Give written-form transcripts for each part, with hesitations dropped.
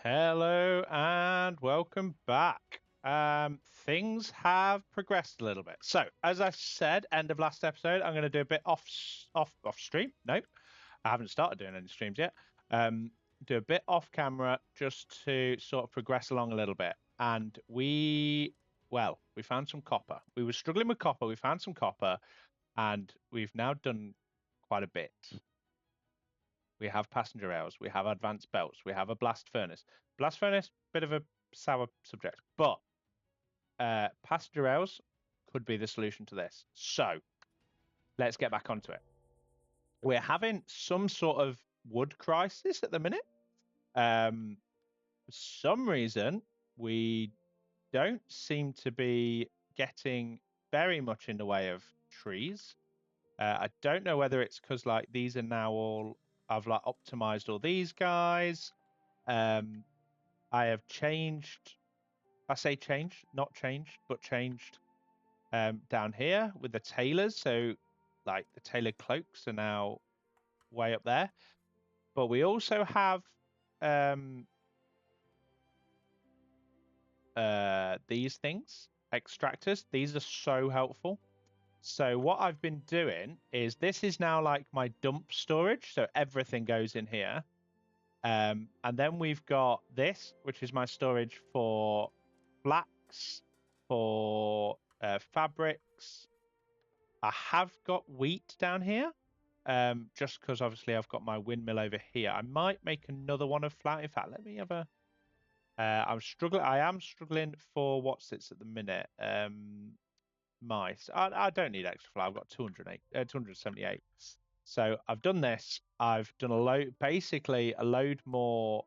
Hello and welcome back. Things have progressed a little bit. So, as I said, end of last episode, I'm going to do a bit off stream. Nope, I haven't started doing any streams yet. Do a bit off camera just to sort of progress along a little bit. And we found some copper. We were struggling with copper. We found some copper, and we've now done quite a bit. We have passenger rails, we have advanced belts, we have a blast furnace. Blast furnace, bit of a sour subject, but passenger rails could be the solution to this. So let's get back onto it. We're having some sort of wood crisis at the minute. For some reason, we don't seem to be getting very much in the way of trees. I don't know whether it's because like these are now all I've like optimized all these guys. I have changed. I say changed, not changed, but changed down here with the tailors. So like the tailored cloaks are now way up there. But we also have these things, extractors. These are so helpful. So what I've been doing is this is now like my dump storage. So everything goes in here. And then we've got this, which is my storage for flax, for fabrics. I have got wheat down here, just because obviously I've got my windmill over here. I might make another one of flour. In fact, let me have a... I'm struggling. I am struggling for what sits at the minute. Mice. I don't need extra flour. I've got 278. So I've done this. I've done basically a load more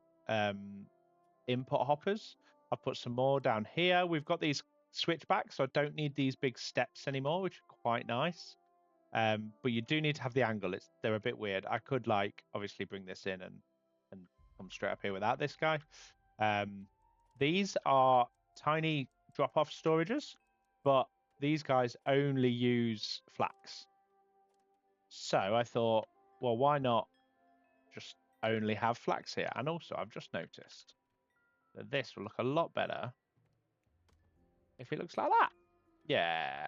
input hoppers. I've put some more down here. We've got these switchbacks, so I don't need these big steps anymore, which are quite nice. But you do need to have the angle. They're a bit weird. I could like obviously bring this in and come straight up here without this guy. These are tiny drop-off storages, but these guys only use flax. So I thought, well, why not just only have flax here? And also, I've just noticed that this will look a lot better if it looks like that. Yeah.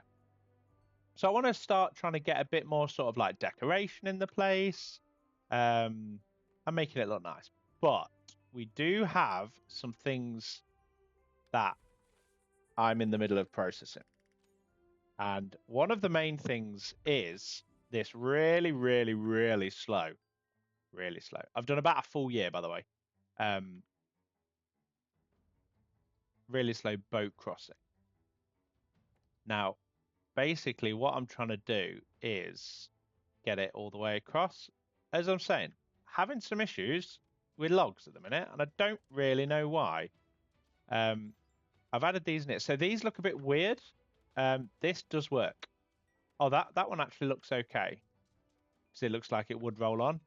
So I want to start trying to get a bit more sort of like decoration in the place. And making it look nice. But we do have some things that I'm in the middle of processing. And one of the main things is this really, really, really slow. Really slow. I've done about a full year, by the way. Really slow boat crossing. Now, basically what I'm trying to do is get it all the way across. As I'm saying, having some issues with logs at the minute, and I don't really know why. I've added these in it. So these look a bit weird. This does work. Oh, that one actually looks okay. Because it looks like it would roll on.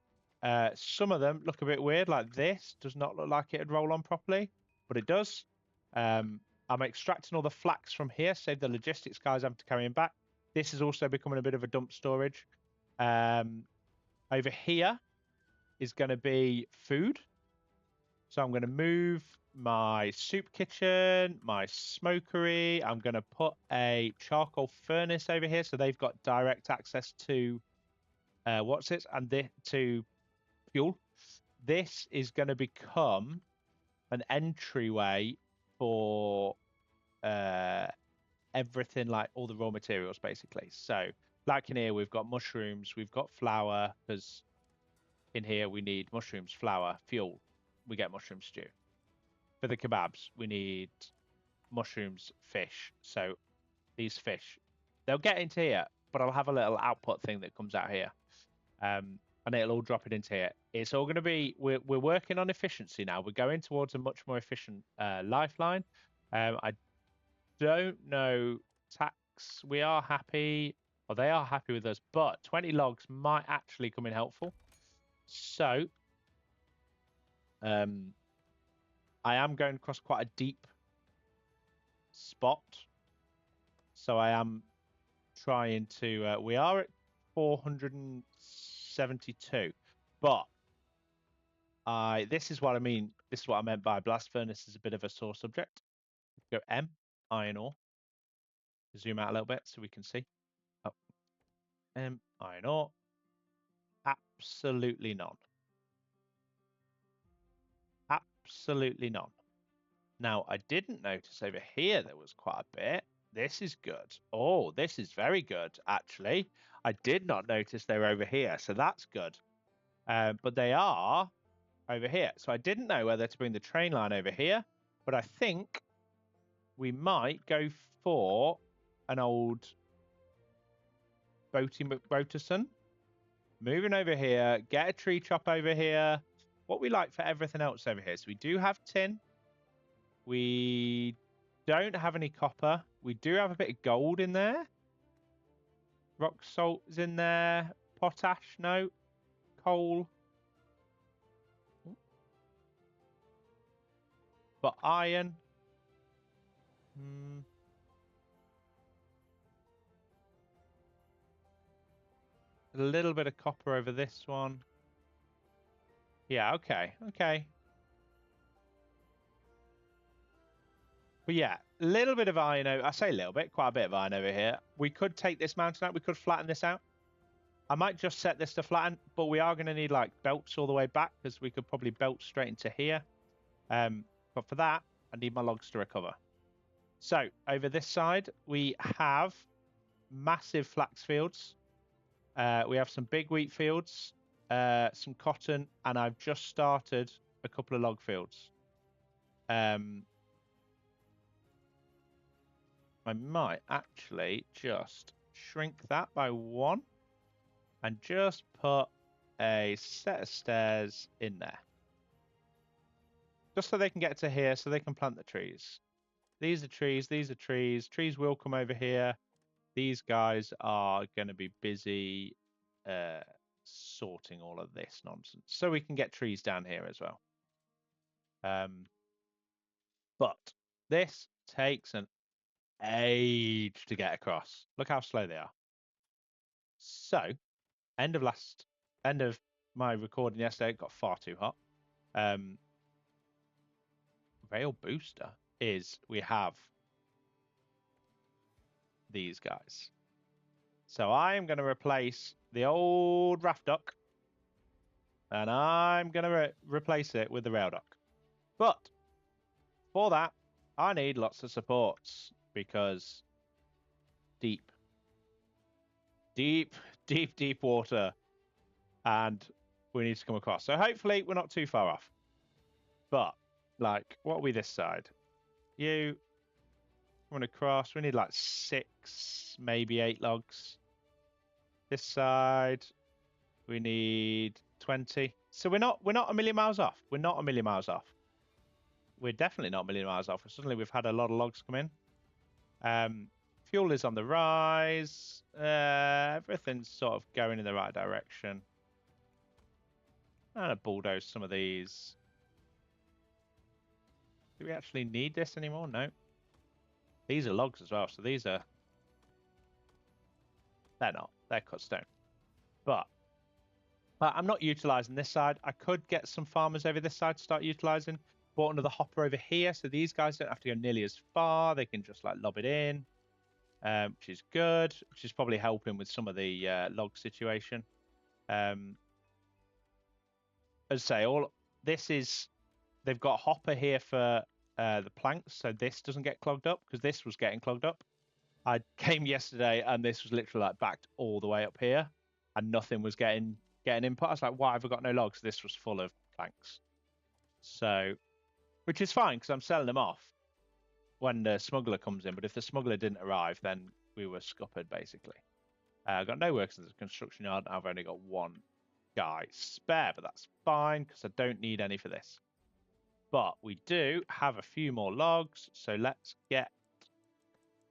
Some of them look a bit weird, like this does not look like it would roll on properly, but it does. I'm extracting all the flax from here, save the logistics guys having to carry them back. This is also becoming a bit of a dump storage. Over here is going to be food. So I'm going to move my soup kitchen, my smokery. I'm going to put a charcoal furnace over here, so they've got direct access to to fuel. This is going to become an entryway for everything, like all the raw materials, basically. So, like in here, we've got mushrooms, we've got flour, because in here we need mushrooms, flour, fuel. We get mushroom stew. For the kebabs, we need mushrooms, fish. So these fish, they'll get into here, but I'll have a little output thing that comes out here. And it'll all drop it into here. It's all going to be, we're working on efficiency now. We're going towards a much more efficient lifeline. I don't know tax. We are happy, or they are happy with us, but 20 logs might actually come in helpful. So I am going across quite a deep spot. So I am trying to, we are at 472, but This is what I mean. This is what I meant by blast furnace is a bit of a sore subject. Go M, iron ore. Zoom out a little bit so we can see. Oh, M, iron ore. Absolutely none. Absolutely none. Now, I didn't notice over here there was quite a bit. This is good. Oh, this is very good, actually. I did not notice they were over here, so that's good. But they are over here. So I didn't know whether to bring the train line over here, but I think we might go for an old Boaterson. Moving over here, get a tree chop over here. What we like for everything else over here. So we do have tin. We don't have any copper. We do have a bit of gold in there. Rock salt is in there. Potash, no. Coal. But iron. A little bit of copper over this one. Yeah, okay. Okay. But yeah, a little bit of iron over. I say a little bit, quite a bit of iron over here. We could take this mountain out. We could flatten this out. I might just set this to flatten, but we are going to need like belts all the way back because we could probably belt straight into here. But for that, I need my logs to recover. So over this side, we have massive flax fields. We have some big wheat fields, some cotton, and I've just started a couple of log fields. I might actually just shrink that by 1 and just put a set of stairs in there. Just so they can get to here, so they can plant the trees. These are trees, these are trees. Trees will come over here. These guys are going to be busy sorting all of this nonsense. So we can get trees down here as well. But this takes an age to get across. Look how slow they are. So, end of my recording yesterday, it got far too hot. Rail booster is we have these guys. So I am going to replace the old raft duck, and I'm going to replace it with the rail duck. But for that, I need lots of supports because deep water, and we need to come across. So hopefully we're not too far off. But like, what are we this side? You coming across? We need like 6, maybe 8 logs. This side, we need 20. So we're not a million miles off. We're not a million miles off. We're definitely not a million miles off. Suddenly we've had a lot of logs come in. Fuel is on the rise. Everything's sort of going in the right direction. I'm gonna bulldoze some of these. Do we actually need this anymore? No. These are logs as well, so these are... They're not. They're cut stone. But I'm not utilising this side. I could get some farmers over this side to start utilising. Bought another hopper over here, so these guys don't have to go nearly as far. They can just like lob it in, which is good, which is probably helping with some of the log situation. As I say, all this is... They've got a hopper here for the planks, so this doesn't get clogged up, because this was getting clogged up. I came yesterday and this was literally like backed all the way up here and nothing was getting input. I was like, why have I got no logs? This was full of planks. So, which is fine because I'm selling them off when the smuggler comes in. But if the smuggler didn't arrive, then we were scuppered basically. I've got no workers in the construction yard. I've only got 1 guy spare, but that's fine because I don't need any for this. But we do have a few more logs, so let's get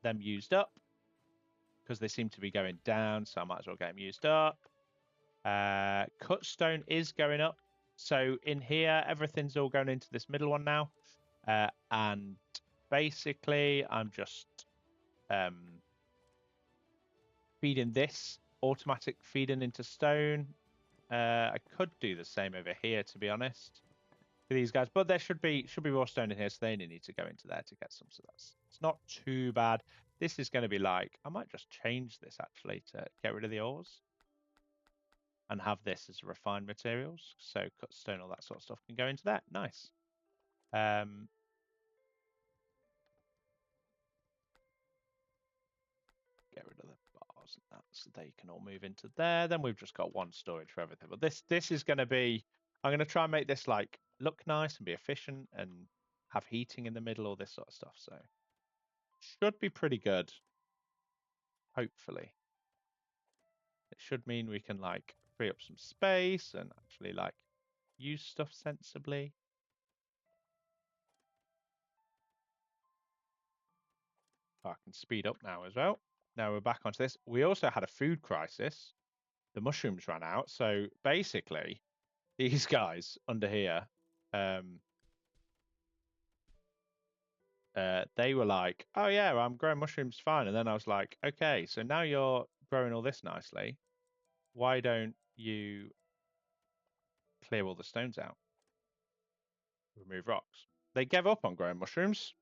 them used up because they seem to be going down, so I might as well get them used up. Cut stone is going up, so in here everything's all going into this middle one now, and basically I'm just feeding this automatic feeding into stone I could do the same over here, to be honest, for these guys, but there should be raw stone in here, so they only need to go into there to get some. So it's not too bad. This is going to be like, I might just change this actually to get rid of the ores and have this as refined materials. So cut stone, all that sort of stuff can go into that. Nice. Get rid of the bars and that, so they can all move into there. Then we've just got one storage for everything. But this is going to be, I'm going to try and make this like look nice and be efficient and have heating in the middle, all this sort of stuff. So should be pretty good. Hopefully, it should mean we can like free up some space and actually like use stuff sensibly. I can speed up now as well. Now we're back onto this. We also had a food crisis. The mushrooms ran out. So basically, these guys under here, they were like, oh yeah, I'm growing mushrooms fine. And then I was like, okay, so now you're growing all this nicely. Why don't you clear all the stones out? Remove rocks. They gave up on growing mushrooms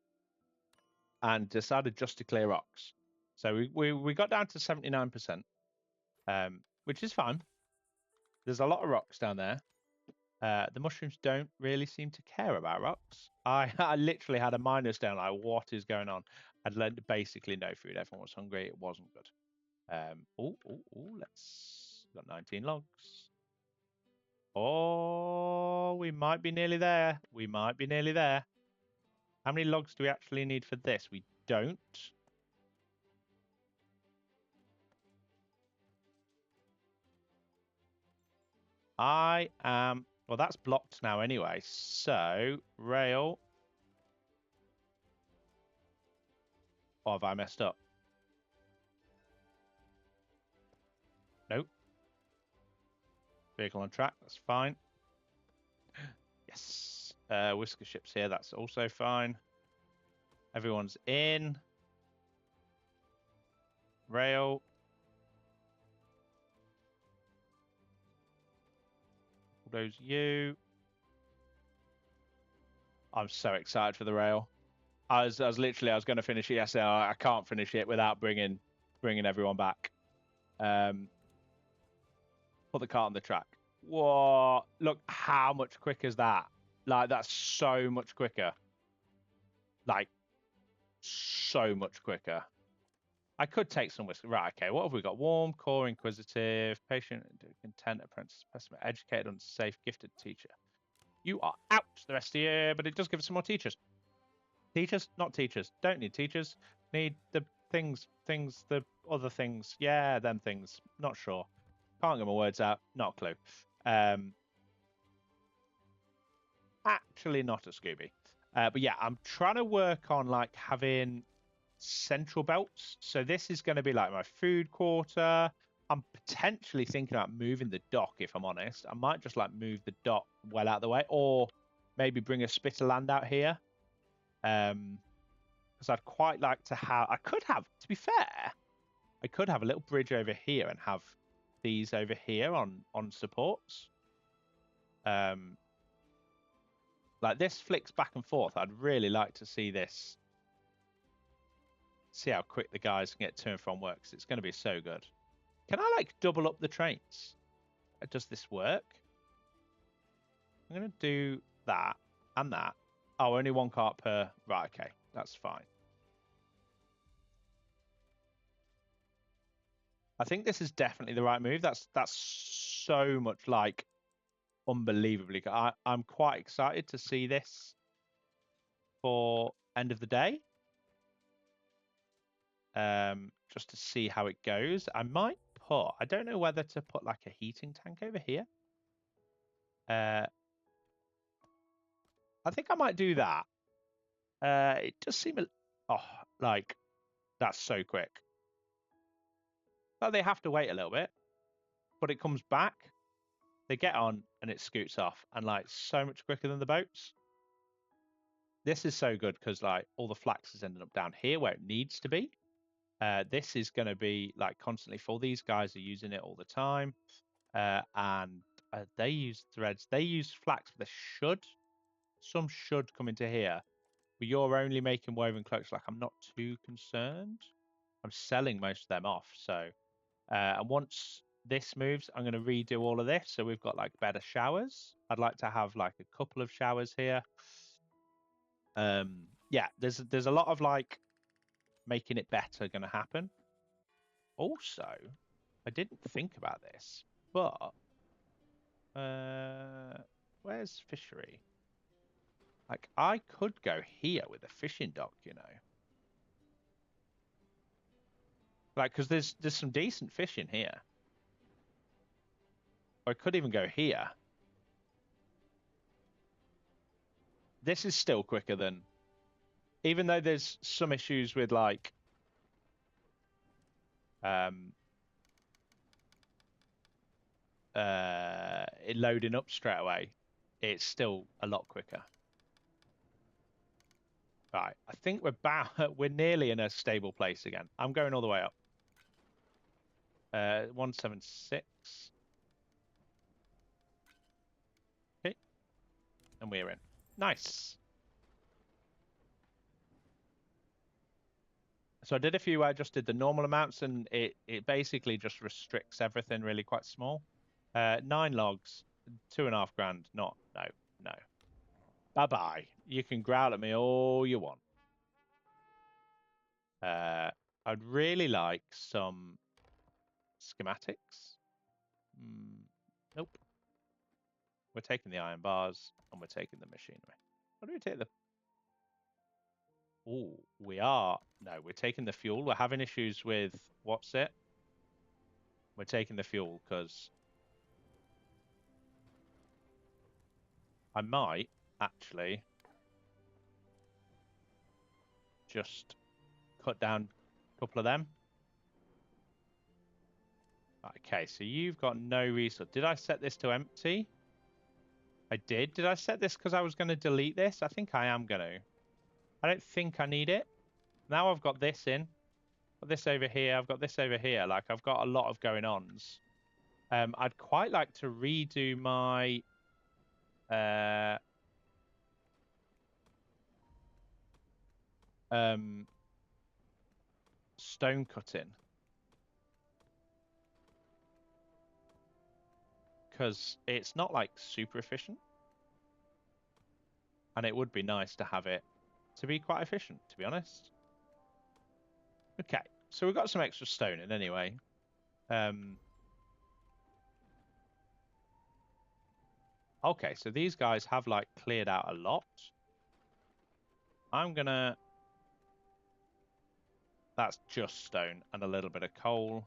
and decided just to clear rocks. So we got down to 79%, which is fine. There's a lot of rocks down there. The mushrooms don't really seem to care about rocks. I literally had a minus down, like, what is going on? I'd learned basically no food. Everyone was hungry. It wasn't good. Let's got 19 logs. Oh, we might be nearly there. We might be nearly there. How many logs do we actually need for this? We don't. I am, well, that's blocked now anyway. So, rail. Or have I messed up? Nope. Vehicle on track, that's fine. Yes. Whisker ship's here, that's also fine. Everyone's in. Rail. Those you. I'm so excited for the rail. I was going to finish it yesterday. I can't finish it without bringing everyone back. Put the cart on the track. Whoa! Look how much quicker is that? Like, that's so much quicker. Like, so much quicker. I could take some whiskey. Right, okay. What have we got? Warm, core, inquisitive, patient, content, apprentice, pessimist, educated, unsafe, gifted teacher. You are out the rest of the year, but it does give us some more teachers. Teachers? Not teachers. Don't need teachers. Need the things, the other things. Yeah, them things. Not sure. Can't get my words out. Not a clue. Actually not a Scooby. But yeah, I'm trying to work on like having central belts. So this is going to be like my food quarter. I'm potentially thinking about moving the dock, if I'm honest. I might just like move the dock well out of the way, or maybe bring a spit of land out here. Because I'd quite like to have, to be fair, I could have a little bridge over here and have these over here on supports. Like this flicks back and forth. I'd really like to see this. See how quick the guys can get to and from work, because it's going to be so good. Can I like double up the trains? Does this work? I'm going to do that and that. Oh, only one cart per. Right, okay. That's fine. I think this is definitely the right move. That's so much like unbelievably good. I'm quite excited to see this for end of the day. Just to see how it goes. I might put, I don't know whether to put like a heating tank over here. I think I might do that. It does seem, like that's so quick. But they have to wait a little bit, but it comes back. They get on and it scoots off, and like so much quicker than the boats. This is so good because like all the flax is ending up down here where it needs to be. This is going to be like constantly full. These guys are using it all the time, and They use threads. They use flax. But some should come into here. But you're only making woven cloaks. Like, I'm not too concerned. I'm selling most of them off. So, and once this moves, I'm going to redo all of this. So we've got like better showers. I'd like to have like a couple of showers here. Yeah, there's a lot of like making it better going to happen. Also, I didn't think about this, but where's fishery? Like, I could go here with a fishing dock, you know. Like, because there's some decent fish in here. Or I could even go here. This is still quicker than, even though there's some issues with like it loading up straight away, it's still a lot quicker. Right, I think we're nearly in a stable place again. I'm going all the way up. 176. Okay, and we're in. Nice. So I did a few where I just did the normal amounts, and it basically just restricts everything really quite small. 9 logs, 2.5 grand. No. Bye bye. You can growl at me all you want. I'd really like some schematics. Nope. We're taking the iron bars and we're taking the machinery. What do we take the? Oh, we are. No, we're taking the fuel. We're having issues with what's it? We're taking the fuel because I might actually just cut down a couple of them. Okay, so you've got no resource. Did I set this to empty? I did. Did I set this because I was going to delete this? I think I am going to. I don't think I need it. Now I've got this in. Got this over here. I've got this over here. Like, I've got a lot of going ons. I'd quite like to redo my stone cutting, because it's not like super efficient, and it would be nice to have it to be quite efficient, to be honest. Okay, so we've got some extra stone in anyway. Okay, so these guys have like cleared out a lot. I'm gonna. That's just stone and a little bit of coal.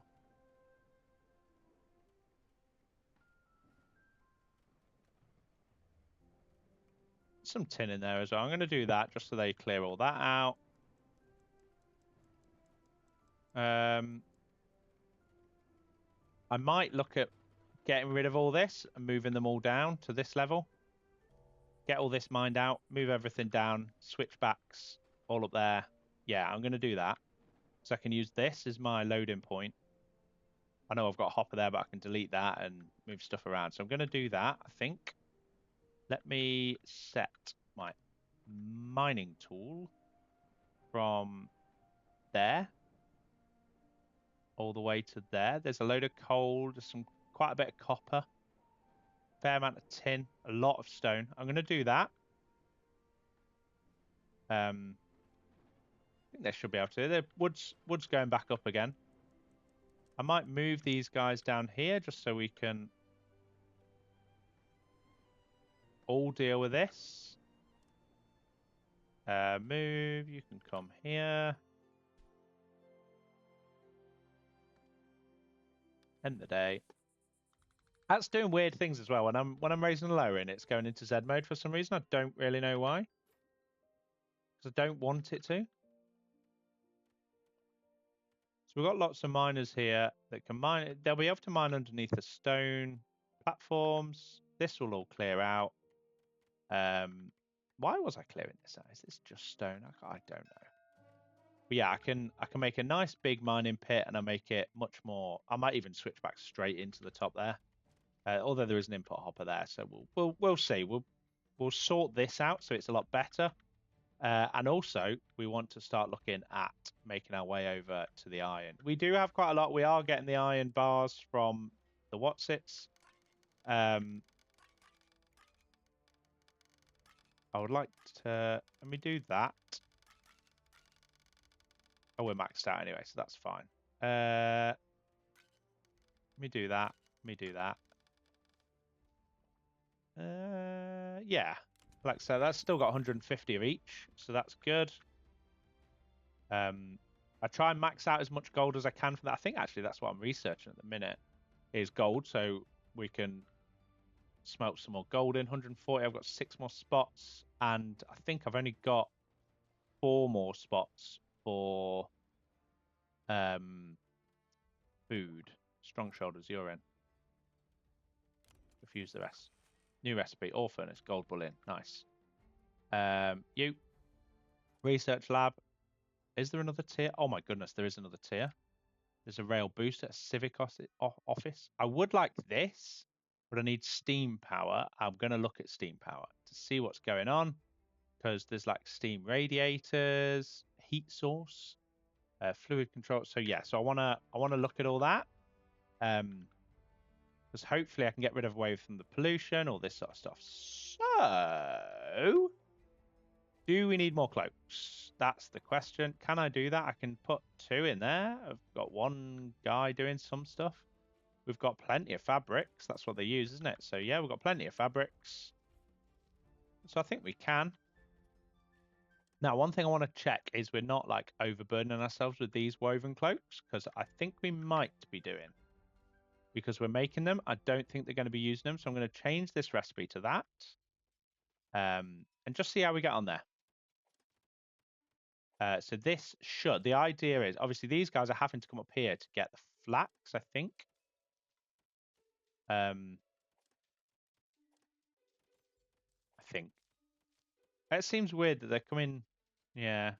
Some tin in there as well. I'm going to do that just so they clear all that out. I might look at getting rid of all this and moving them all down to this level. Get all this mined out, move everything down, switchbacks all up there. Yeah, I'm going to do that. So I can use this as my loading point. I know I've got a hopper there, but I can delete that and move stuff around. So I'm going to do that, I think. Let me set my mining tool from there all the way to there. There's a load of coal, there's quite a bit of copper, fair amount of tin, a lot of stone. I'm going to do that. I think they should be able to. The wood's going back up again. I might move these guys down here just so we can all deal with this. Move, you can come here. End the day. That's doing weird things as well. When I'm raising the lower in, it's going into Z mode for some reason. I don't really know why. Because I don't want it to. So we've got lots of miners here that can mine. They'll be able to mine underneath the stone platforms. This will all clear out. Why was I clearing this out? Is this just stone? I don't know. But yeah, I can make a nice big mining pit, and I make it much more. I might even switch back straight into the top there. Although there is an input hopper there, so we'll see. We'll sort this out so it's a lot better. And also, we want to start looking at making our way over to the iron. We do have quite a lot. We are getting the iron bars from the Whatsits. I would like to... Let me do that. Oh, we're maxed out anyway, so that's fine. Let me do that. Let me do that. Yeah. Like I said, that's still got 150 of each, so that's good. I try and max out as much gold as I can for that. I think actually that's what I'm researching at the minute is gold, so we can smelt some more gold in. 140. I've got 6 more spots, and I think I've only got 4 more spots for food. Strong shoulders, you're in. Refuse the rest. New recipe, ore furnace, gold bullion. Nice. You. Research lab. Is there another tier? Oh my goodness, there is another tier. There's a rail booster, a civic office. I would like this, but I need steam power. I'm going to look at steam power to see what's going on, because there's like steam radiators, heat source, fluid control. So yeah, so I want to look at all that. Because hopefully I can get rid of away from the pollution, all this sort of stuff. So, do we need more cloaks? That's the question. Can I do that? I can put 2 in there. I've got 1 guy doing some stuff. We've got plenty of fabrics. That's what they use, isn't it? So yeah, we've got plenty of fabrics. So I think we can. Now, one thing I want to check is we're not like overburdening ourselves with these woven cloaks, because I think we might be doing. Because we're making them, I don't think they're going to be using them. So I'm going to change this recipe to that. And just see how we get on there. So this should, the idea is, obviously these guys are having to come up here to get the flax, I think. I think. It seems weird that they're coming, yeah.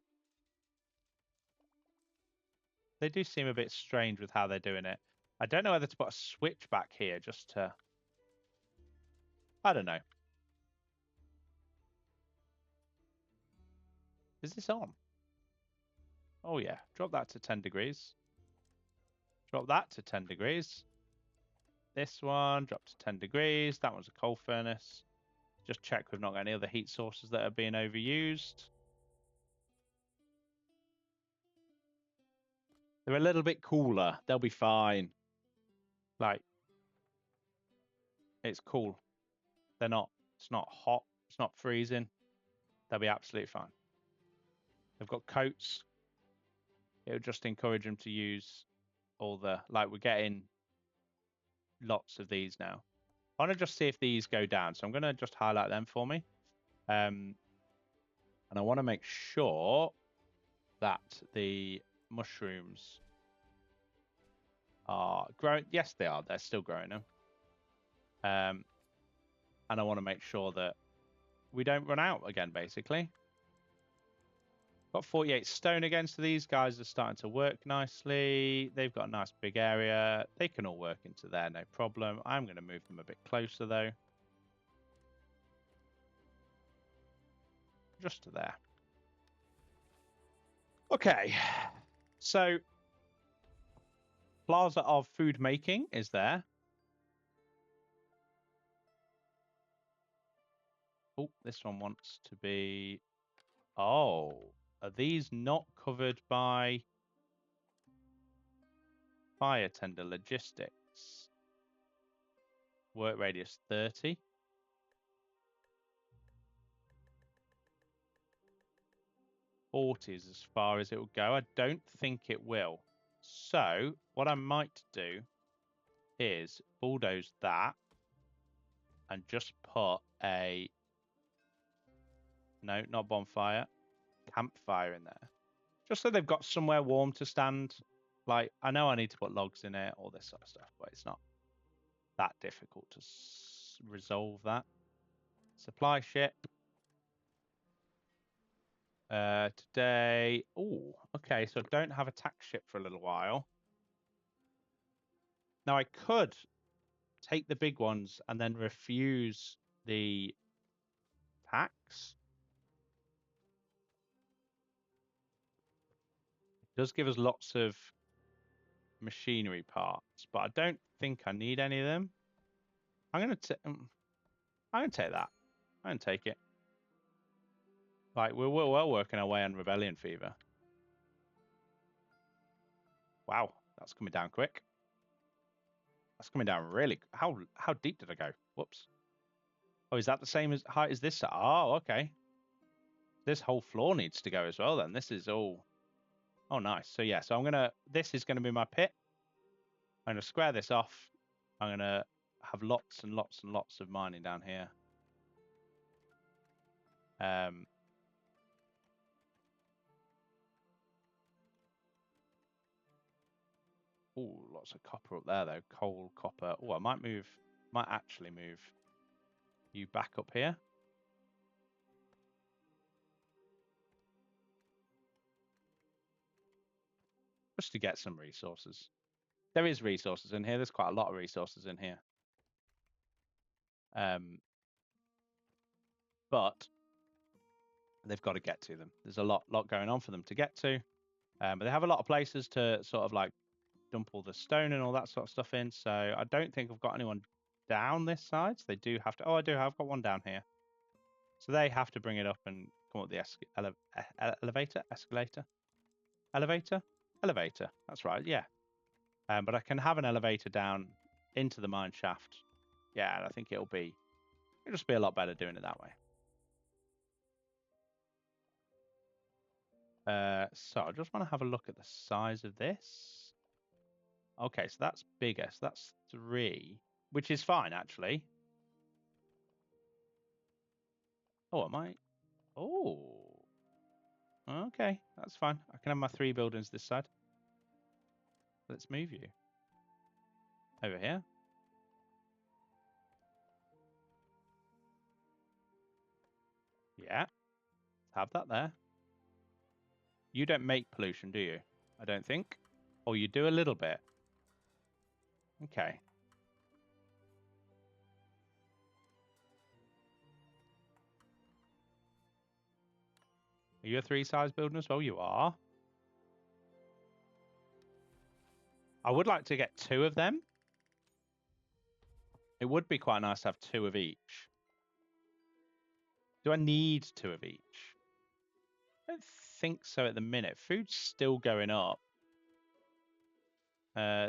They do seem a bit strange with how they're doing it. I don't know whether to put a switch back here just to, I don't know. Is this on? Oh yeah, drop that to 10 degrees. Drop that to 10 degrees. This one, drop to 10 degrees. That one's a coal furnace. Just check we've not got any other heat sources that are being overused. They're a little bit cooler. They'll be fine. Like, it's cool. They're not, it's not hot. It's not freezing. They'll be absolutely fine. They've got coats. It'll just encourage them to use all the, like we're getting lots of these now. I want to just see if these go down. So I'm going to just highlight them for me. And I want to make sure that the mushrooms are growing. Yes, they are. They're still growing them. And I want to make sure that we don't run out again, basically. Got 48 stone again, so these guys are starting to work nicely. They've got a nice big area. They can all work into there, no problem. I'm going to move them a bit closer, though. Just to there. Okay, so plaza of food making is there. Oh, this one wants to be... Oh, are these not covered by fire tender logistics? Work radius 30. Is as far as it will go. I don't think it will. So what I might do is bulldoze that and just put a, no, not bonfire, campfire in there. Just so they've got somewhere warm to stand. Like, I know I need to put logs in it, all this sort of stuff, but it's not that difficult to resolve that. Supply ship. Today, oh, okay, so I don't have a tax ship for a little while. Now I could take the big ones and then refuse the tax. It does give us lots of machinery parts, but I don't think I need any of them. I'm gonna take that. I'm gonna take it. Like we're well working our way on rebellion fever. Wow, that's coming down quick. That's coming down really. How deep did I go? Whoops. Oh, is that the same as height as this? Oh, okay. This whole floor needs to go as well. Then this is all. Oh, nice. So yeah, so this is gonna be my pit. I'm gonna square this off. I'm gonna have lots and lots and lots of mining down here. Oh, lots of copper up there though. Coal, copper. Oh, I might actually move you back up here. Just to get some resources. There is resources in here. There's quite a lot of resources in here. But they've got to get to them. There's a lot going on for them to get to. But they have a lot of places to sort of like dump all the stone and all that sort of stuff in. So I don't think I've got anyone down this side. So they do have to. Oh, I do. I've got one down here. So they have to bring it up and come up the elevator. That's right. Yeah. But I can have an elevator down into the mine shaft. Yeah, and I think it'll just be a lot better doing it that way. So I just want to have a look at the size of this. Okay, so that's bigger. So that's 3, which is fine actually. Oh, am I? Oh, okay, that's fine. I can have my 3 buildings this side. Let's move you over here. Yeah, have that there. You don't make pollution, do you? I don't think. Or you do a little bit. Okay. Are you a 3-size building as well? You are. I would like to get 2 of them. It would be quite nice to have 2 of each. Do I need 2 of each? I don't think so at the minute. Food's still going up.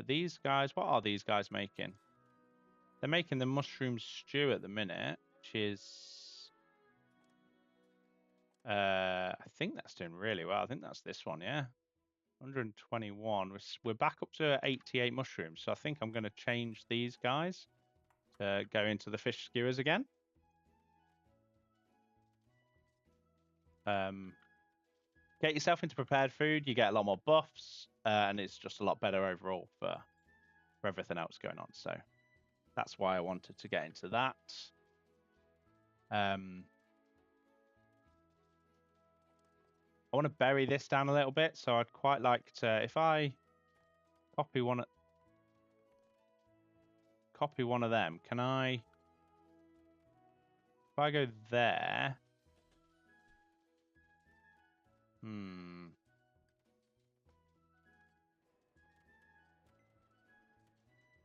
These guys, what are these guys making? They're making the mushroom stew at the minute, which is... I think that's doing really well. I think that's this one, yeah. 121. We're back up to 88 mushrooms, so I think I'm going to change these guys to go into the fish skewers again. Get yourself into prepared food. You get a lot more buffs, and it's just a lot better overall for everything else going on. So that's why I wanted to get into that. I want to bury this down a little bit, so I'd quite like to, if I copy one of them, can I, if I go there,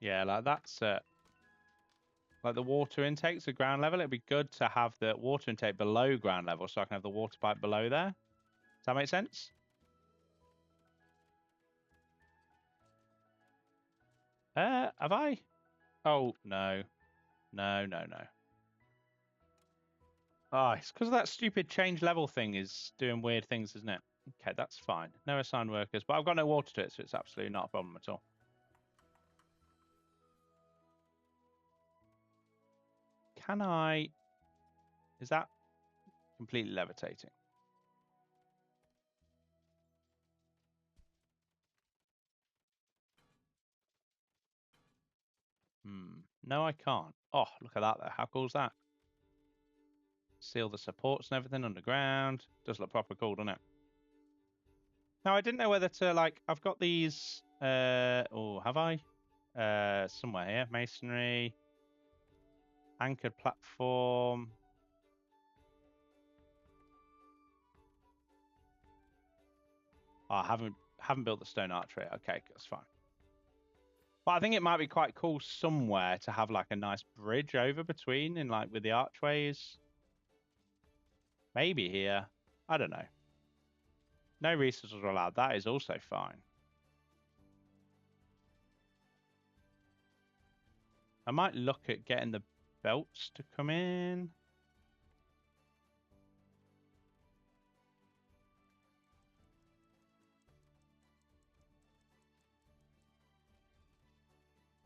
yeah, like that's like the water intake's at ground level. It'd be good to have the water intake below ground level, so I can have the water pipe below there. Does that make sense? Have I? Oh, no. No. Oh, it's because of that stupid change level thing is doing weird things, isn't it? Okay, that's fine. No assigned workers, but I've got no water to it, so it's absolutely not a problem at all. Can I... Is that completely levitating? No, I can't. Oh, look at that there. How cool is that? Seal the supports and everything underground. Does look proper cool, doesn't it? Now, I didn't know whether to, like, I've got these... oh, have I? Somewhere here. Masonry. Anchored platform. Oh, I haven't built the stone archway. Okay, that's fine. But I think it might be quite cool somewhere to have like a nice bridge over between and like with the archways. Maybe here. I don't know. No resources are allowed. That is also fine. I might look at getting the belts to come in.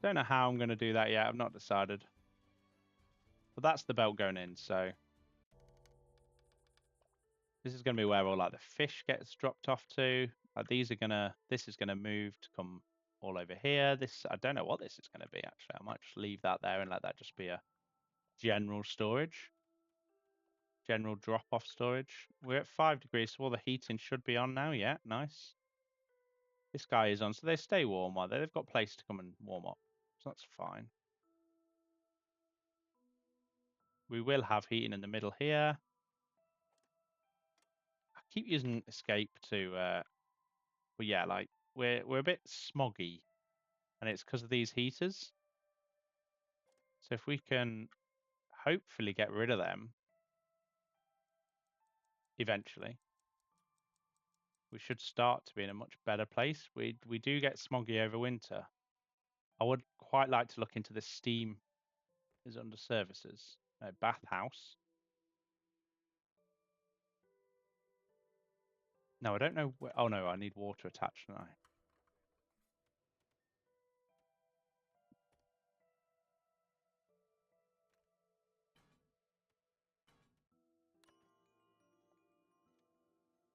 Don't know how I'm going to do that yet. I've not decided. But that's the belt going in, so this is going to be where all like the fish gets dropped off to. Like this is gonna move to come all over here. I don't know what this is going to be actually. I might just leave that there and let that just be a general storage, general drop-off storage. We're at 5 degrees, so all the heating should be on now. Yeah, nice. This guy is on, so they stay warm while they've got place to come and warm up, so that's fine. We will have heating in the middle here. I keep using escape to, but yeah, like we're a bit smoggy, and it's because of these heaters. So if we can hopefully get rid of them eventually, we should start to be in a much better place. We do get smoggy over winter. I would quite like to look into the steam is under services. Bathhouse. No, I don't know. Oh no, I need water attached, don't I?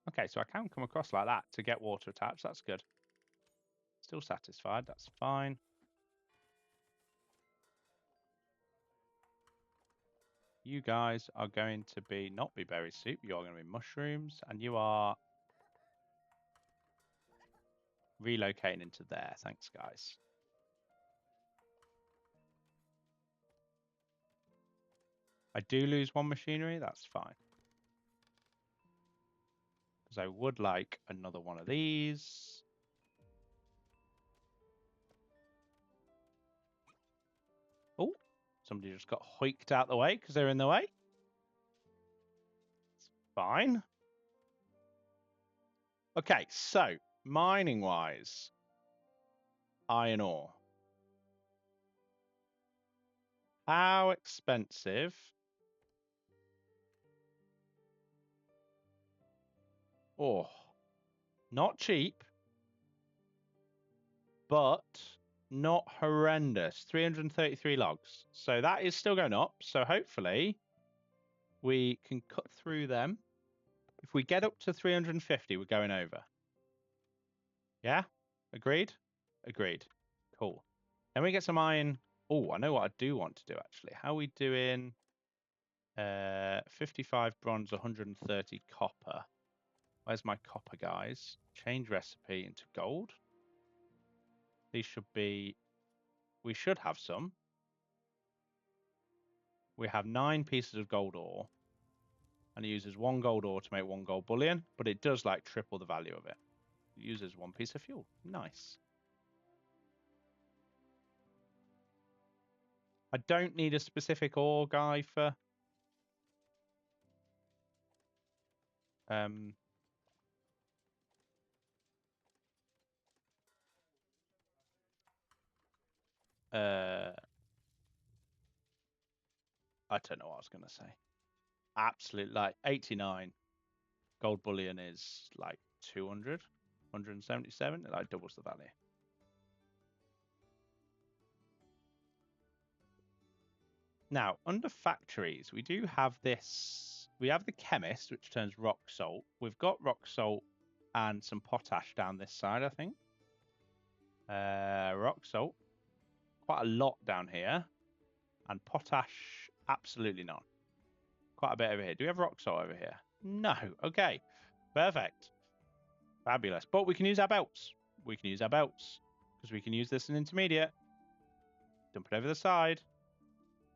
Okay, so I can come across like that to get water attached. That's good. Still satisfied. That's fine. You guys are going to not be berry soup. You're going to be mushrooms, and you are relocating into there. Thanks, guys. I do lose one machinery. That's fine. Because I would like another one of these. Oh, somebody just got hoiked out the way because they're in the way. It's fine. Okay, so mining wise, iron ore. How expensive? Oh, not cheap, but not horrendous. 333 logs. So that is still going up. So hopefully we can cut through them. If we get up to 350, we're going over. Yeah? Agreed? Agreed. Cool. Then we get some iron. Oh, I know what I do want to do actually. How are we doing? 55 bronze, 130 copper. Where's my copper, guys? Change recipe into gold. These should be... We should have some. We have 9 pieces of gold ore. And it uses 1 gold ore to make 1 gold bullion. But it does like triple the value of it. It uses 1 piece of fuel. Nice. I don't need a specific ore guy for... I don't know what I was going to say. Absolutely, like 89 gold bullion is like 200, 177. It like doubles the value. Now, under factories, we do have this. We have the chemist, which turns rock salt. We've got rock salt and some potash down this side, I think. Rock salt, quite a lot down here. And potash, absolutely not. Quite a bit over here. Do we have rock salt over here? No. Okay. Perfect. Fabulous. But we can use our belts. We can use our belts because we can use this in intermediate. Dump it over the side.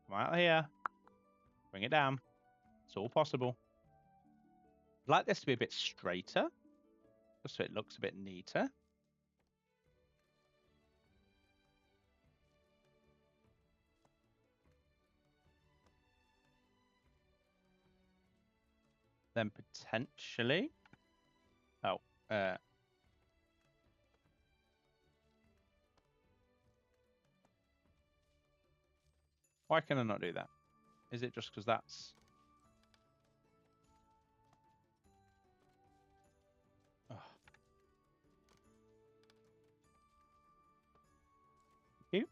Come out here. Bring it down. It's all possible. I'd like this to be a bit straighter, just so it looks a bit neater. Then potentially... Oh, why can I not do that? Is it just because that's... Oh. Thank you.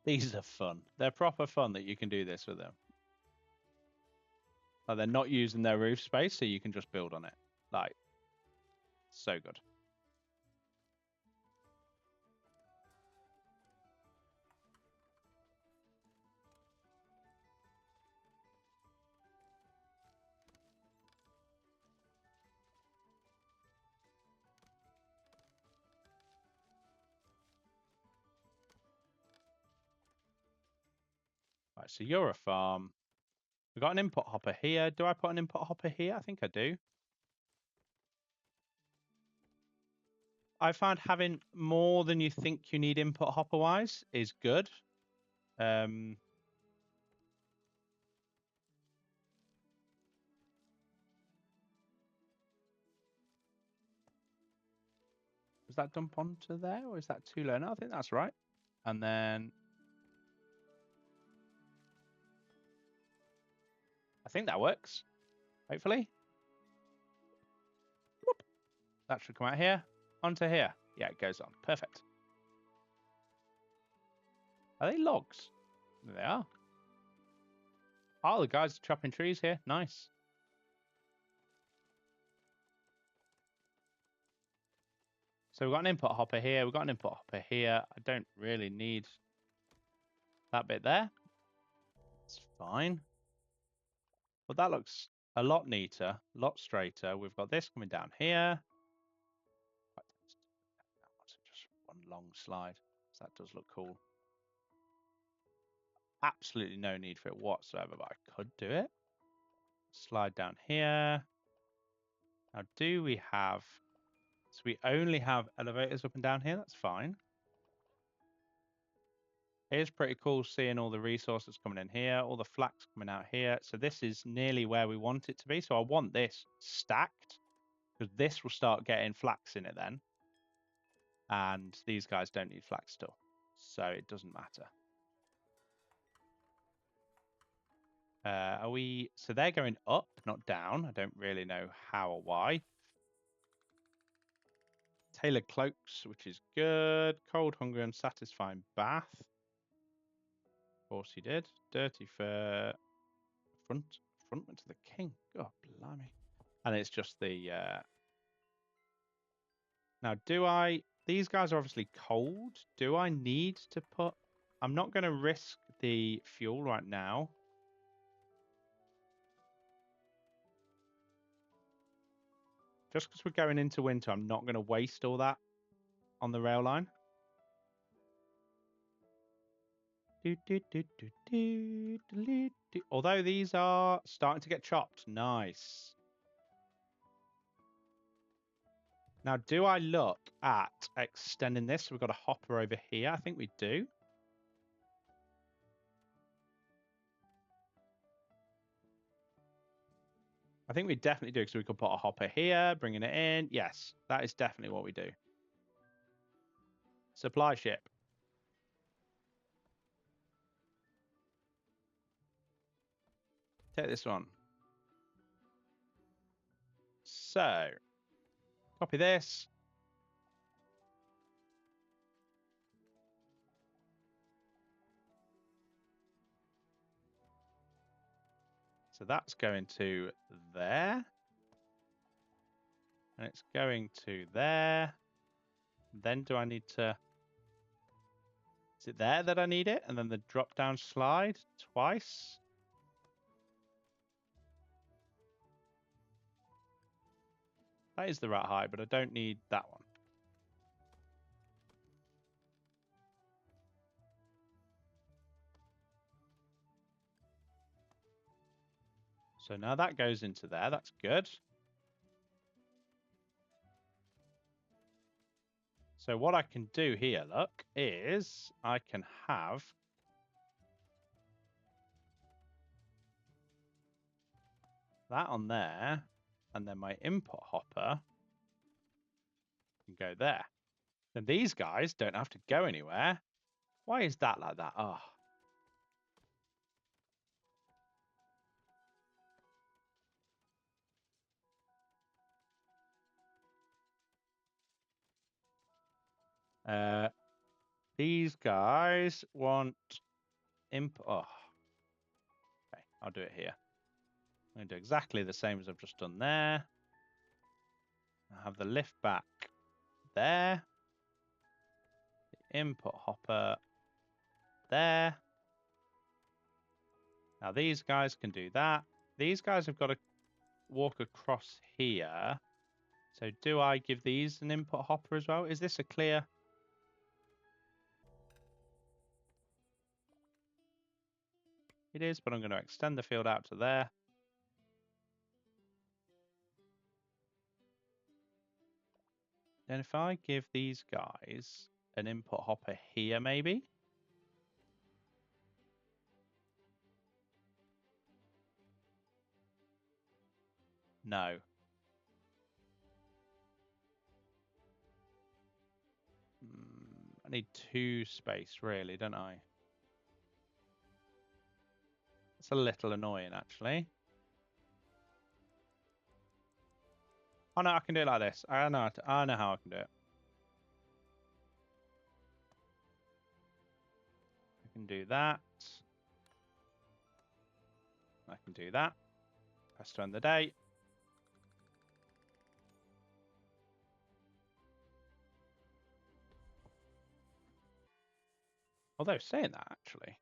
These are fun. They're proper fun that you can do this with them. Like they're not using their roof space, so you can just build on it. Like, so good. Right, so you're a farm. We've got an input hopper here. Do I put an input hopper here? I think I do. I found having more than you think you need input hopper wise is good. Does that dump onto there, or is that too low? No, I think that's right. And then I think that works. Hopefully. Whoop. That should come out here. Onto here. Yeah, it goes on. Perfect. Are they logs? They are. Oh, the guys are chopping trees here. Nice. So we've got an input hopper here. We've got an input hopper here. I don't really need that bit there. It's fine. But that looks a lot neater, a lot straighter. We've got this coming down here. Just one long slide. So that does look cool. Absolutely no need for it whatsoever, but I could do it. Slide down here. Now, do we have... So we only have elevators up and down here. That's fine. It is pretty cool seeing all the resources coming in here, all the flax coming out here. So this is nearly where we want it to be. So I want this stacked, because this will start getting flax in it then. And these guys don't need flax still, so it doesn't matter. Are we... So they're going up, not down. I don't really know how or why. Tailored cloaks, which is good. Cold, hungry, unsatisfying bath. Of course he did. Dirty fur. Frontman to the king. God blimey. And it's just the... Now, do I... These guys are obviously cold. Do I need to put... I'm not going to risk the fuel right now. Just because we're going into winter, I'm not going to waste all that on the rail line. Although these are starting to get chopped. Nice. Now, do I look at extending this? So we've got a hopper over here. I think we do. I think we definitely do, because we could put a hopper here, bringing it in. Yes, that is definitely what we do. Supply ship. Take this one. So, copy this. So that's going to there. And it's going to there. Then do I need to... Is it there that I need it? And then the drop down slide twice. That is the right height, but I don't need that one. So now that goes into there. That's good. So what I can do here, look, is I can have that on there, and then my input hopper can go there. Then these guys don't have to go anywhere. Why is that like that? Oh. These guys want input. Oh. Okay, I'll do it here. I'm going to do exactly the same as I've just done there. I have the lift back there. The input hopper there. Now these guys can do that. These guys have got to walk across here. So do I give these an input hopper as well? Is this a clear? It is, but I'm going to extend the field out to there. And if I give these guys an input hopper here, maybe? No. I need 2 space, really, don't I? It's a little annoying, actually. Oh, no, I can do it like this. I know how I can do it. I can do that. I can do that. Press to end the day. Although, saying that, actually.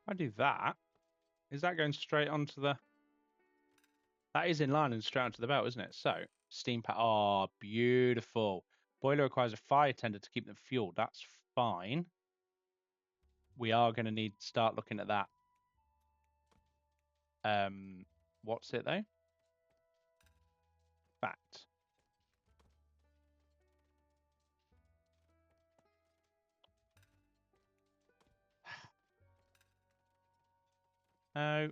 If I do that, is that going straight onto the... That is in line and straight onto the belt, isn't it? So, steam pack. Oh, beautiful. Boiler requires a fire tender to keep them fueled. That's fine. We are going to need to start looking at that. What's it, though? Fact. No.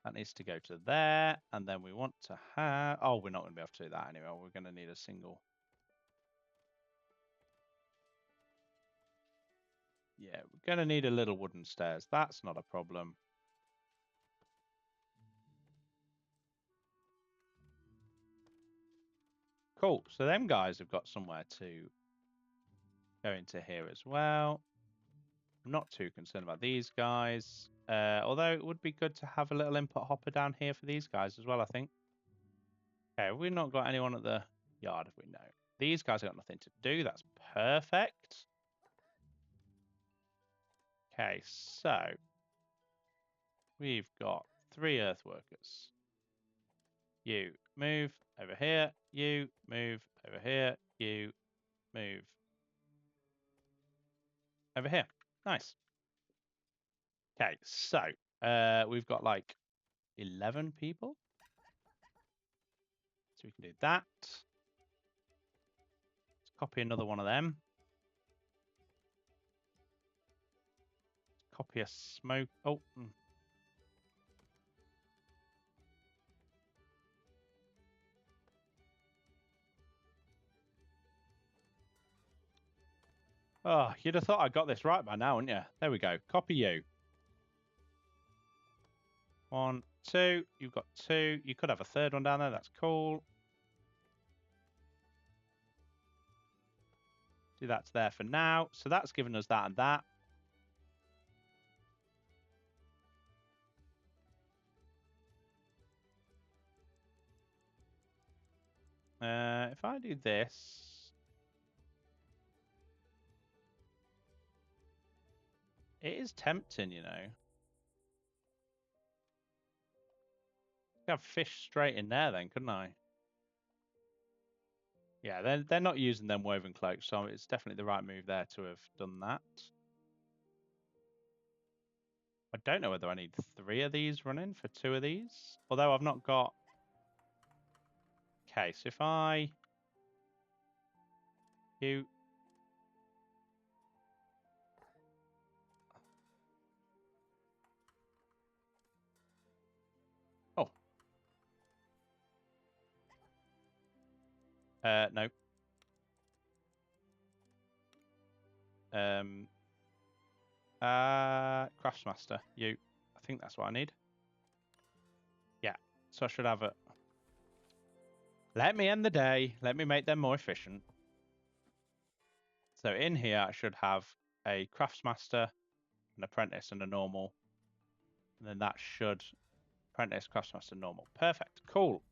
That needs to go to there. And then we want to have... Oh, we're not going to be able to do that anyway. We're going to need a single... Yeah, we're going to need a little wooden stairs. That's not a problem. Cool. So them guys have got somewhere to go into here as well. I'm not too concerned about these guys. Although it would be good to have a little input hopper down here for these guys as well, I think. Okay, we've not got anyone at the yard, have we? No. These guys have got nothing to do. That's perfect. Okay, so we've got 3 earth workers. You move over here. You move over here. You move over here. Nice. Okay, so we've got like 11 people. So we can do that. Let's copy another one of them. Copy a smoke. Oh. Oh, you'd have thought I got this right by now, wouldn't you? There we go. Copy you. 1, 2. You've got 2. You could have a third one down there. That's cool. Do that there for now. So that's given us that and that. If I do this, it is tempting, you know. I could have fish straight in there then, couldn't I? Yeah, they're not using them woven cloaks, so it's definitely the right move there to have done that. I don't know whether I need 3 of these running for 2 of these, although I've not got. Okay, so if I you oh no Craftsmaster, you. I think that's what I need. Yeah, so I should have it. Let me end the day. Let me make them more efficient. So in here, I should have a Craftsmaster, an Apprentice, and a Normal. And then that should Apprentice, Craftsmaster, Normal. Perfect. Cool.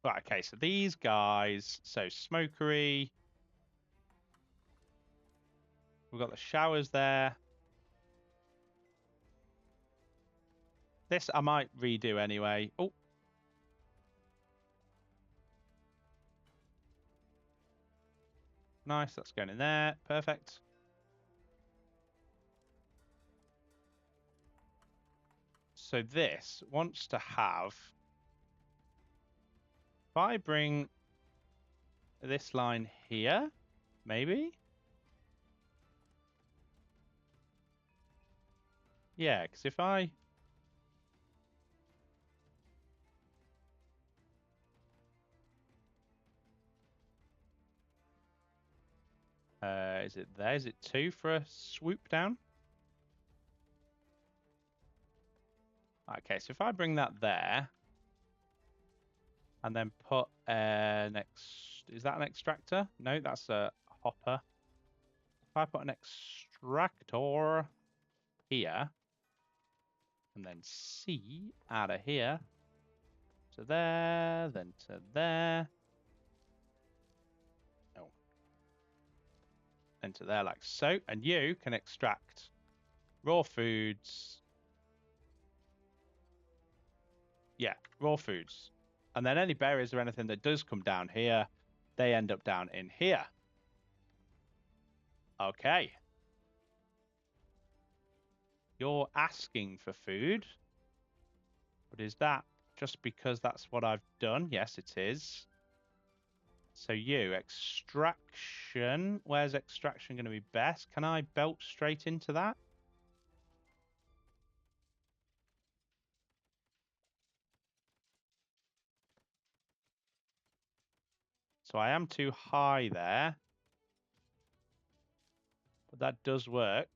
Right, okay, so these guys, so Smokery. We've got the showers there. This I might redo anyway. Oh. Nice, that's going in there. Perfect. So this wants to have, if I bring this line here, maybe? Yeah, because if I... is it there? Is it 2 for a swoop down? Okay, so if I bring that there, and then put an is that an extractor? No, that's a hopper. If I put an extractor here, and then C out of here to there, then to there. Oh, into there like so, and you can extract raw foods. Yeah, raw foods. And then any berries or anything that does come down here, they end up down in here. Okay. You're asking for food. But is that just because that's what I've done? Yes, it is. So you, extraction. Where's extraction going to be best? Can I belt straight into that? So I am too high there. But that does work.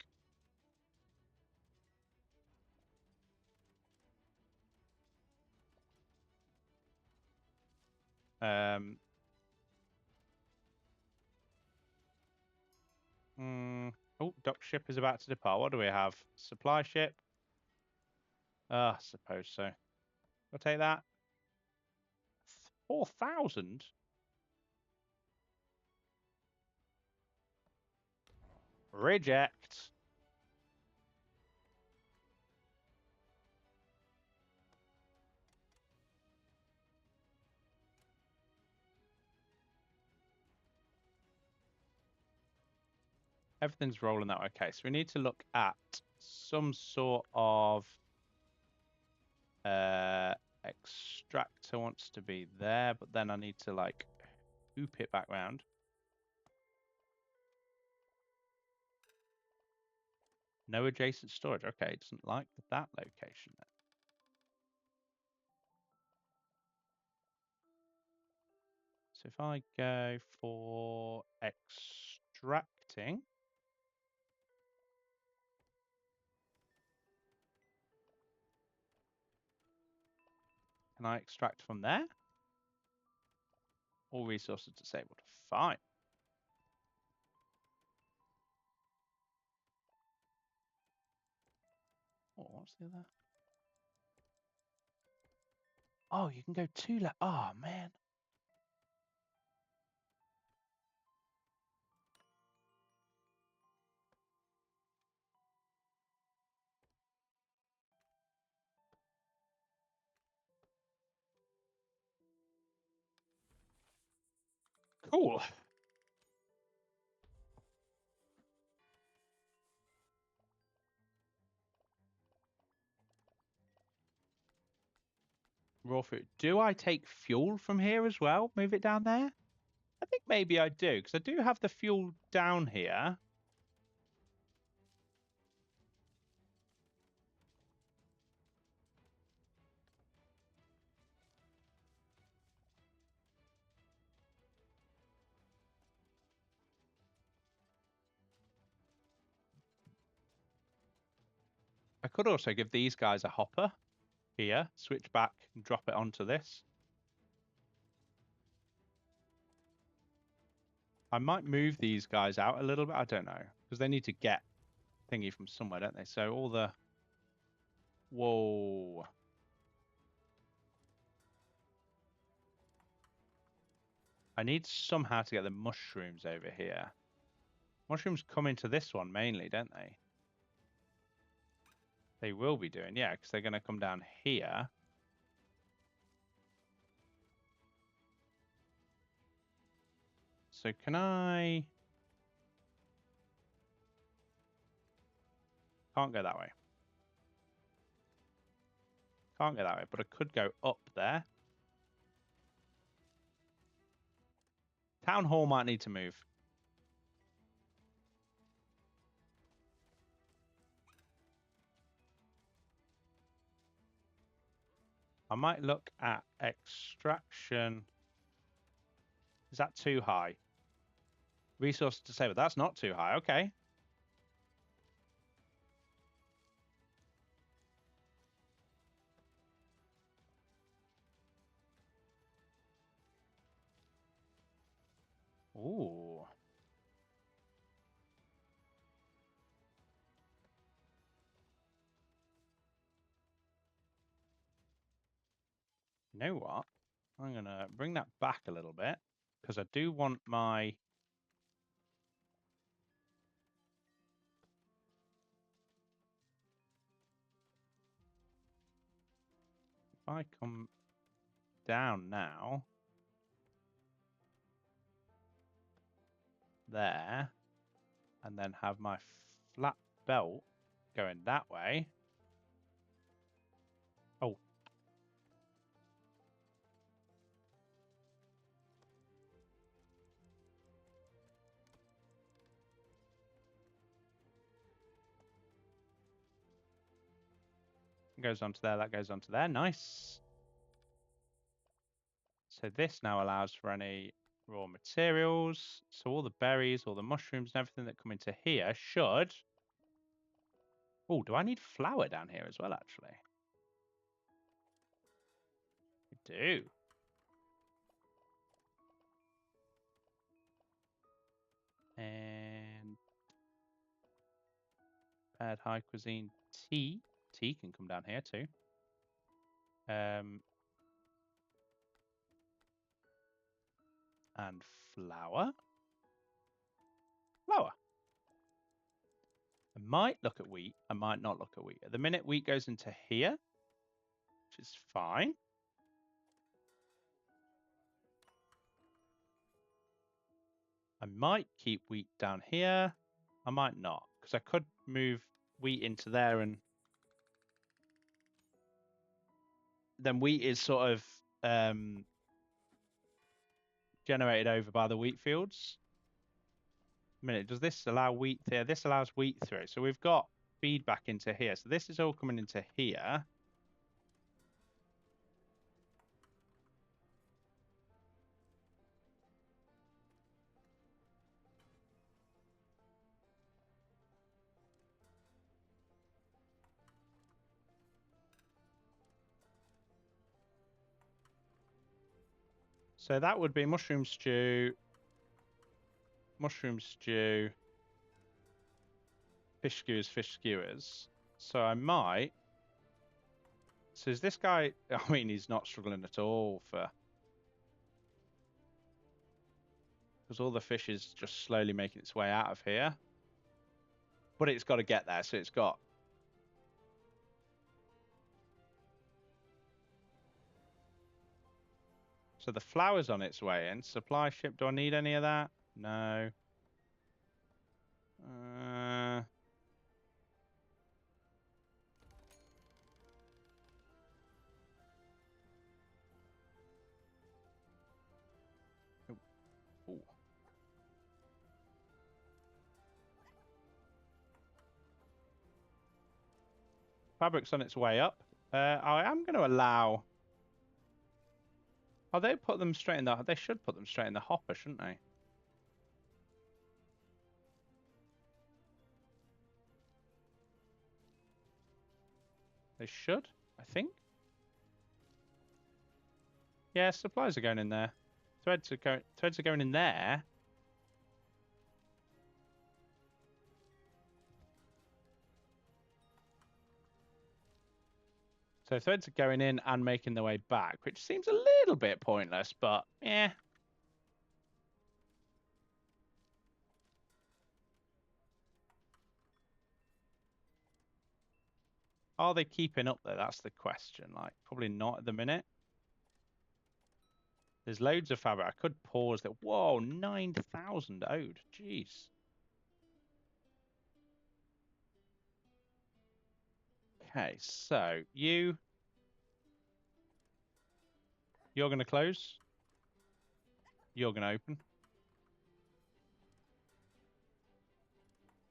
Oh, dock ship is about to depart. What do we have? Supply ship? I suppose so. I'll take that. 4,000? Reject. Everything's rolling that way. Okay, so we need to look at some sort of extractor wants to be there, but then I need to like hoop it back round. No adjacent storage. Okay, it doesn't like that location then. So if I go for extracting, can I extract from there? All resources disabled. Fine. Oh, what's the other? Oh, you can go 2 left. Oh, man. Cool. Raw food. Do I take fuel from here as well? Move it down there? I think maybe I do, because I do have the fuel down here. I could also give these guys a hopper here, switch back and drop it onto this. I might move these guys out a little bit. I don't know, because they need to get thingy from somewhere, don't they? So all the... Whoa. I need somehow to get the mushrooms over here. Mushrooms come into this one mainly, don't they? They will be doing, yeah, because they're going to come down here. So can I... Can't go that way. Can't go that way, but I could go up there. Town Hall might need to move. I might look at extraction. Is that too high? Resources to save it. That's not too high. Okay. Ooh. You know what? I'm going to bring that back a little bit because I do want my... If I come down now, there, and then have my flat belt going that way. Oh. Goes onto there, that goes onto there. Nice. So this now allows for any raw materials. So all the berries, all the mushrooms and everything that come into here should... Oh, do I need flour down here as well, actually? I do. And prepared high cuisine tea. Tea can come down here too. And flour. Flour. I might look at wheat. I might not look at wheat. At the minute, wheat goes into here, which is fine. I might keep wheat down here. I might not, because I could move wheat into there, and then wheat is sort of generated over by the wheat fields. A minute, does this allow wheat there? This allows wheat through. So we've got feedback into here. So this is all coming into here. So that would be mushroom stew, fish skewers. So I might. So is this guy? I mean, he's not struggling at all for. Because all the fish is just slowly making its way out of here. But it's got to get there, so it's got. So the flour's on its way in. Supply ship, do I need any of that? No. Ooh. Fabric's on its way up. I am going to allow. Oh, they put them straight in the. They should put them straight in the hopper, shouldn't they? They should, I think. Yeah, supplies are going in there. Threads are going in there. So threads are going in and making their way back, which seems a little bit pointless, but yeah. Are they keeping up though? That's the question. Like, probably not at the minute. There's loads of fabric. I could pause that. Whoa, 9,000 owed. Jeez. Okay, so you're going to close. You're going to open.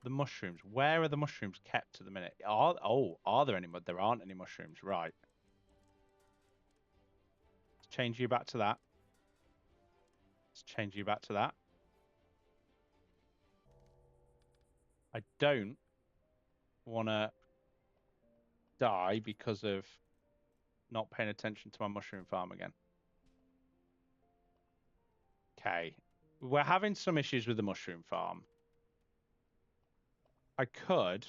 The mushrooms. Where are the mushrooms kept at the minute? Are there any? There aren't any mushrooms. Right. Let's change you back to that. Let's change you back to that. I don't want to die because of not paying attention to my mushroom farm again. Okay. We're having some issues with the mushroom farm. I could.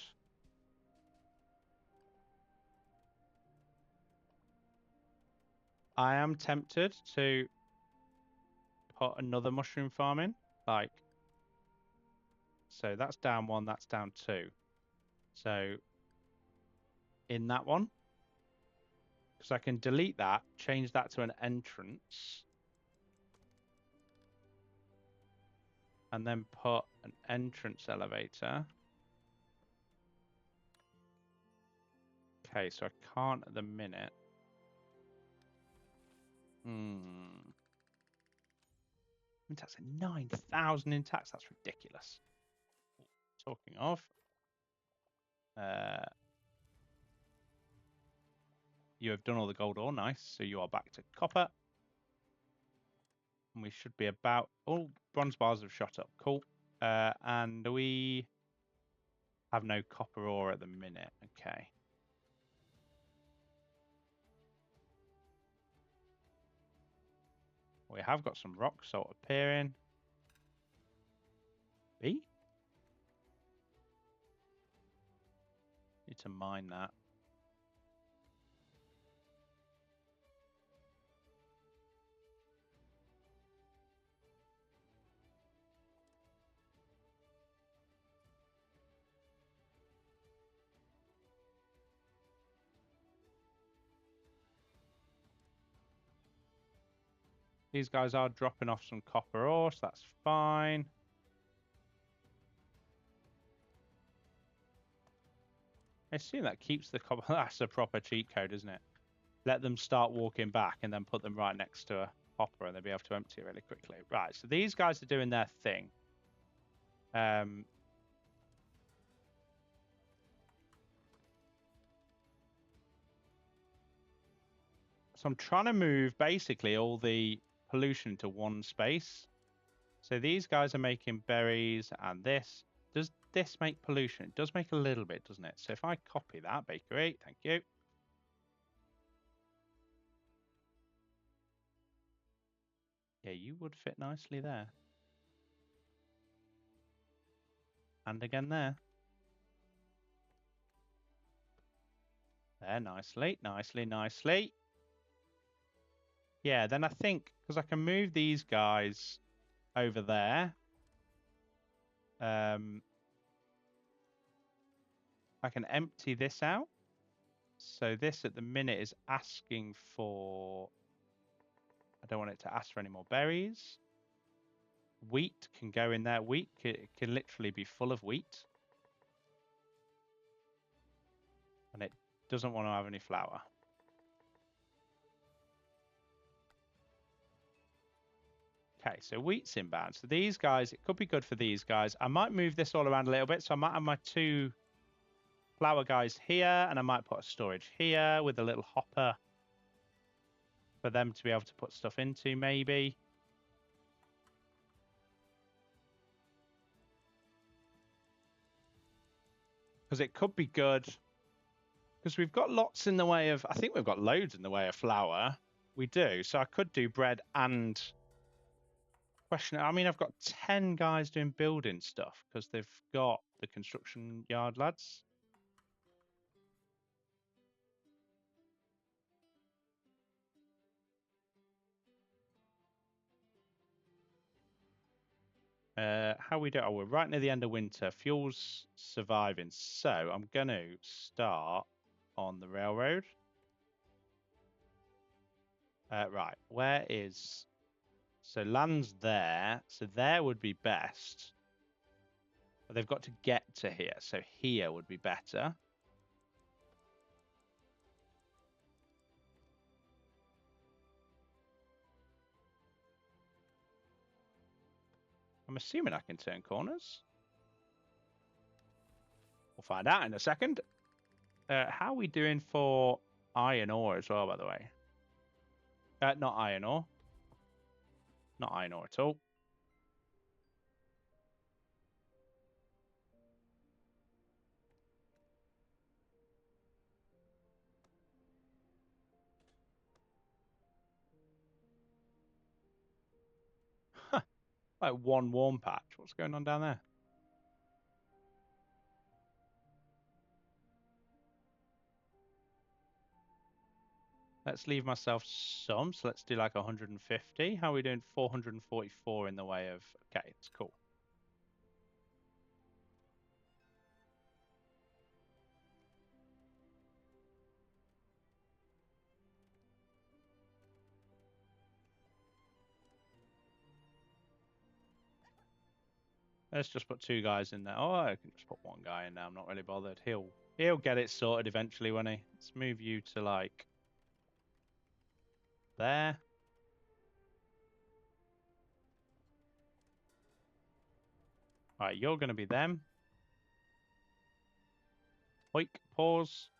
I am tempted to put another mushroom farm in. Like, so that's down one, that's down two. So in that one, because I can delete that, change that to an entrance, and then put an entrance elevator. Okay, so I can't at the minute. That's 9,000 in tax. That's ridiculous. Talking of, you have done all the gold ore. Nice. So you are back to copper. And we should be about. Oh, bronze bars have shot up. Cool. And we have no copper ore at the minute. Okay. We have got some rock salt appearing. B? Need to mine that. These guys are dropping off some copper ore, so that's fine. I assume that keeps the copper. That's a proper cheat code, isn't it? Let them start walking back and then put them right next to a hopper and they'll be able to empty it really quickly. Right, so these guys are doing their thing. So I'm trying to move basically all the pollution into one space. So these guys are making berries and this. Does this make pollution? It does make a little bit, doesn't it? So if I copy that, bakery, thank you. Yeah, you would fit nicely there. And again there. There, nicely, nicely, nicely. Yeah, then I think, because I can move these guys over there. I can empty this out. So this at the minute is asking for... I don't want it to ask for any more berries. Wheat can go in there. Wheat can literally be full of wheat. And it doesn't want to have any flour. Okay, so wheat's inbound. So these guys, it could be good for these guys. I might move this all around a little bit. So I might have my 2 flour guys here, and I might put a storage here with a little hopper for them to be able to put stuff into, maybe. Because it could be good. Because we've got lots in the way of... I think we've got loads in the way of flour. We do. So I could do bread and... Question. I mean, I've got 10 guys doing building stuff because they've got the construction yard lads. How we do? Oh, we're right near the end of winter. Fuel's surviving, so I'm going to start on the railroad. Right, where is... So land's there, so there would be best. But they've got to get to here, so here would be better. I'm assuming I can turn corners. We'll find out in a second. How are we doing for iron ore as well, by the way? Not iron ore. Not iron ore at all. Like one warm patch. What's going on down there? Let's leave myself some. So let's do like 150. How are we doing? 444 in the way of... Okay, it's cool. Let's just put 2 guys in there. Oh, I can just put 1 guy in there. I'm not really bothered. He'll get it sorted eventually, won't he? Let's move you to like there. All right, you're going to be them. Oik, pause.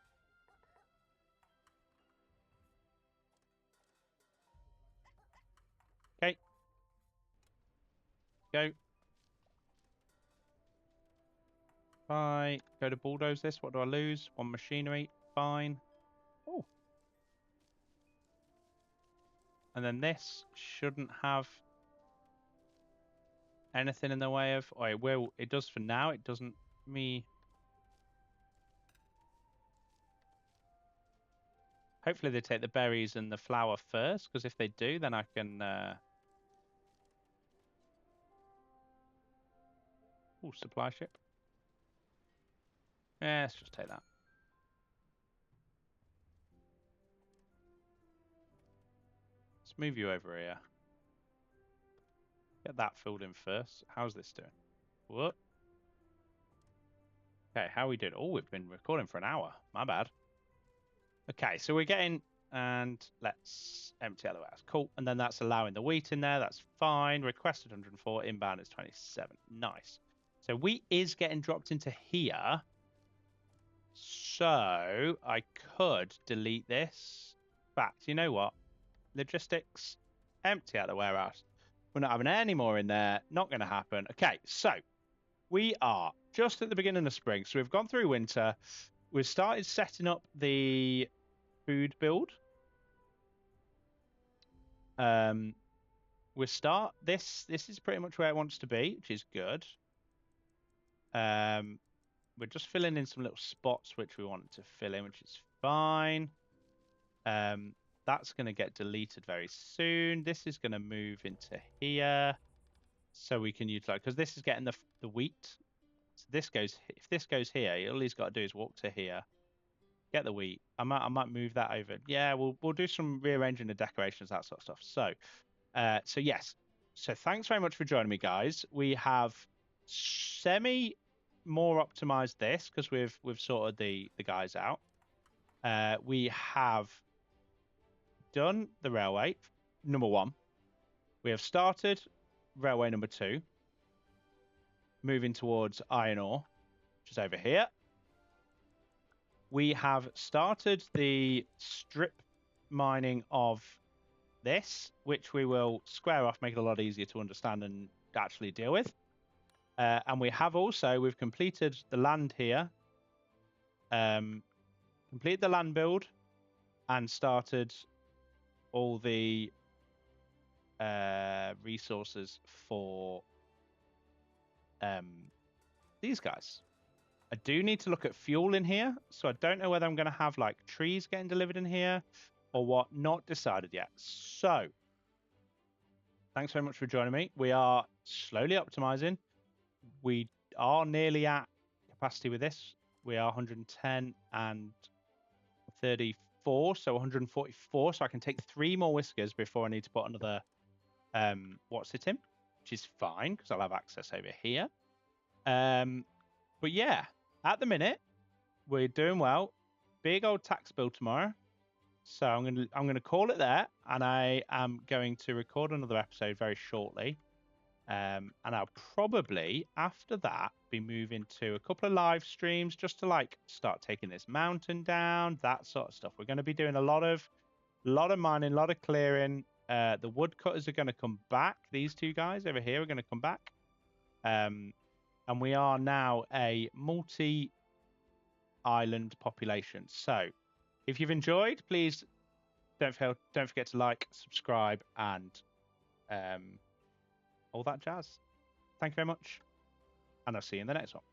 Okay. Go. Bye. Go to bulldoze this. What do I lose? 1 machinery. Fine. Oh. And then this shouldn't have anything in the way of... Oh, it will. It does for now. It doesn't... Me... Hopefully they take the berries and the flour first, because if they do, then I can... Oh, supply ship. Yeah, let's just take that. Let's move you over here. Get that filled in first. How's this doing? What? Okay, how are we doing? Oh, we've been recording for an hour. My bad. Okay, so we're getting... And let's empty out the warehouse. Cool. And then that's allowing the wheat in there. That's fine. Requested 104. Inbound is 27. Nice. So wheat is getting dropped into here. So I could delete this. In fact, you know what? Logistics. Empty out the warehouse. We're not having any more in there. Not going to happen. Okay, so we are just at the beginning of spring. So we've gone through winter. We've started setting up the food build. we start this. This is pretty much where it wants to be, which is good. We're just filling in some little spots which we want to fill in, which is fine. That's going to get deleted very soon. This is going to move into here, so we can utilize, because this is getting the wheat. So this goes, if this goes here, all he's got to do is walk to here, get the wheat. I might move that over. Yeah, we'll do some rearranging the decorations, that sort of stuff. So yes. So thanks very much for joining me, guys. We have semi more optimized this because we've sorted the guys out. We have done the railway number 1. We have started railway number 2, moving towards iron ore, which is over here. We have started the strip mining of this, which we will square off, make it a lot easier to understand and actually deal with. And we have also, we've completed the land here, completed the land build, and started all the resources for these guys. I do need to look at fuel in here, so I don't know whether I'm going to have like trees getting delivered in here or what. Not decided yet. So thanks very much for joining me. We are slowly optimizing. We are nearly at capacity with this. We are 110 and 34, so 144. So I can take 3 more whiskers before I need to put another what's it in, which is fine because I'll have access over here. But yeah, at the minute we're doing well. Big old tax bill tomorrow, so I'm gonna call it there, and I am going to record another episode very shortly. And I'll probably after that be moving to a couple of live streams just to like start taking this mountain down, that sort of stuff. We're going to be doing a lot of mining, a lot of clearing. The woodcutters are going to come back. These 2 guys over here are going to come back. And we are now a multi-island population. So if you've enjoyed, please don't forget to like, subscribe, and all that jazz. Thank you very much, and I'll see you in the next one.